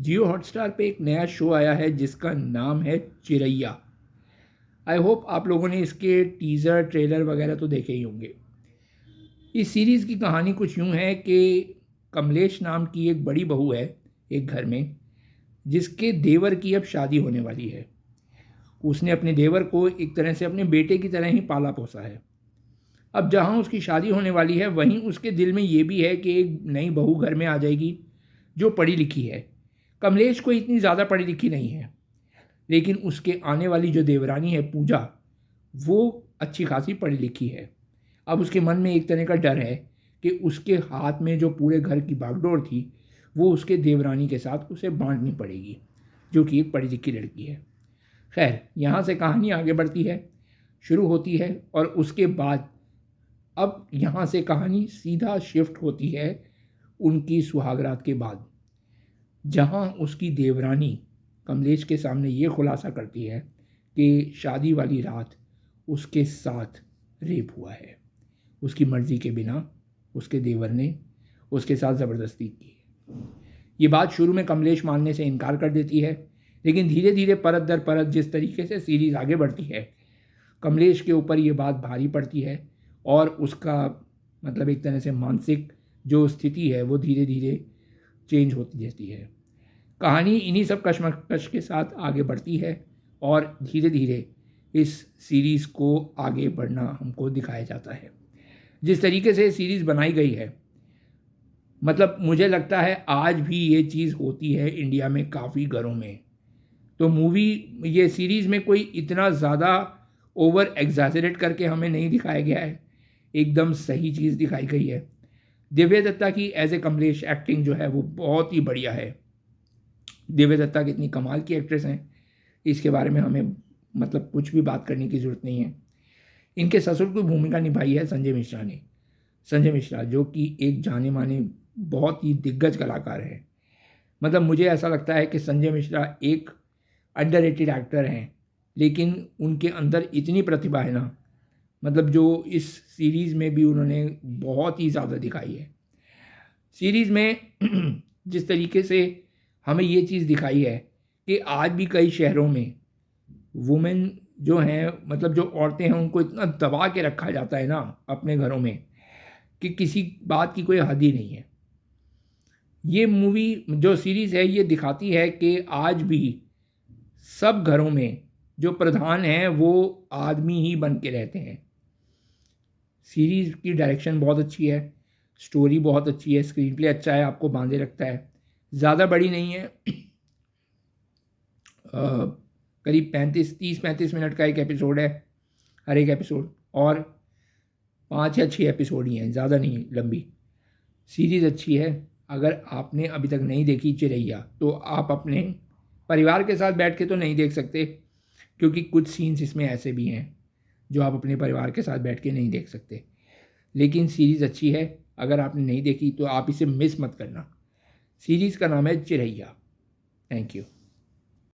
जियो Hotstar पे एक नया शो आया है जिसका नाम है चिरैया। आई होप आप लोगों ने इसके टीज़र ट्रेलर वगैरह तो देखे ही होंगे। इस सीरीज़ की कहानी कुछ यूँ है कि कमलेश नाम की एक बड़ी बहू है एक घर में, जिसके देवर की अब शादी होने वाली है। उसने अपने देवर को एक तरह से अपने बेटे की तरह ही पाला पोसा है। अब जहाँ उसकी शादी होने वाली है वहीं उसके दिल में ये भी है कि एक नई बहू घर में आ जाएगी जो पढ़ी लिखी है। कमलेश को इतनी ज़्यादा पढ़ी लिखी नहीं है, लेकिन उसके आने वाली जो देवरानी है पूजा, वो अच्छी खासी पढ़ी लिखी है। अब उसके मन में एक तरह का डर है कि उसके हाथ में जो पूरे घर की बागडोर थी वो उसके देवरानी के साथ उसे बांटनी पड़ेगी, जो कि एक पढ़ी लिखी लड़की है। खैर, यहाँ से कहानी आगे बढ़ती है, शुरू होती है, और उसके बाद अब यहाँ से कहानी सीधा शिफ्ट होती है उनकी सुहागरात के बाद, जहाँ उसकी देवरानी कमलेश के सामने ये खुलासा करती है कि शादी वाली रात उसके साथ रेप हुआ है। उसकी मर्ज़ी के बिना उसके देवर ने उसके साथ ज़बरदस्ती की। ये बात शुरू में कमलेश मानने से इनकार कर देती है, लेकिन धीरे धीरे परत दर परत जिस तरीके से सीरीज़ आगे बढ़ती है, कमलेश के ऊपर ये बात भारी पड़ती है और उसका मतलब एक तरह से मानसिक जो स्थिति है वो धीरे धीरे चेंज होती रहती है। कहानी इन्हीं सब कशमकश के साथ आगे बढ़ती है और धीरे धीरे इस सीरीज़ को आगे बढ़ना हमको दिखाया जाता है। जिस तरीके से सीरीज़ बनाई गई है, मतलब मुझे लगता है आज भी ये चीज़ होती है इंडिया में काफ़ी घरों में। तो मूवी ये सीरीज़ में कोई इतना ज़्यादा ओवर एग्जैजरेट करके हमें नहीं दिखाया गया है, एकदम सही चीज़ दिखाई गई है। दिव्या दत्ता की एज ए कमलेश एक्टिंग जो है वो बहुत ही बढ़िया है। दिव्या दत्ता कितनी कमाल की एक्ट्रेस हैं, इसके बारे में हमें मतलब कुछ भी बात करने की ज़रूरत नहीं है। इनके ससुर की भूमिका निभाई है संजय मिश्रा ने। संजय मिश्रा जो कि एक जाने माने बहुत ही दिग्गज कलाकार हैं। मतलब मुझे ऐसा लगता है कि संजय मिश्रा एक अंडररेटेड एक्टर हैं, लेकिन उनके अंदर इतनी प्रतिभा है ना, मतलब जो इस सीरीज़ में भी उन्होंने बहुत ही ज़्यादा दिखाई है। सीरीज़ में जिस तरीके से हमें ये चीज़ दिखाई है कि आज भी कई शहरों में वुमेन जो हैं, मतलब जो औरतें हैं, उनको इतना दबा के रखा जाता है ना अपने घरों में कि किसी बात की कोई हद ही नहीं है। ये मूवी जो सीरीज़ है ये दिखाती है कि आज भी सब घरों में जो प्रधान हैं वो आदमी ही बन के रहते हैं। सीरीज़ की डायरेक्शन बहुत अच्छी है, स्टोरी बहुत अच्छी है, स्क्रीन प्ले अच्छा है, आपको बांधे रखता है। ज़्यादा बड़ी नहीं है, करीब 30-35 मिनट का एक एपिसोड है हर एक एपिसोड, और 5 या 6 एपिसोड ही हैं, ज़्यादा नहीं लंबी। सीरीज़ अच्छी है। अगर आपने अभी तक नहीं देखी चिरैया, तो आप अपने परिवार के साथ बैठ के तो नहीं देख सकते, क्योंकि कुछ सीन्स इसमें ऐसे भी हैं जो आप अपने परिवार के साथ बैठ के नहीं देख सकते। लेकिन सीरीज़ अच्छी है, अगर आपने नहीं देखी तो आप इसे मिस मत करना। सीरीज़ का नाम है चिरैया। Thank you.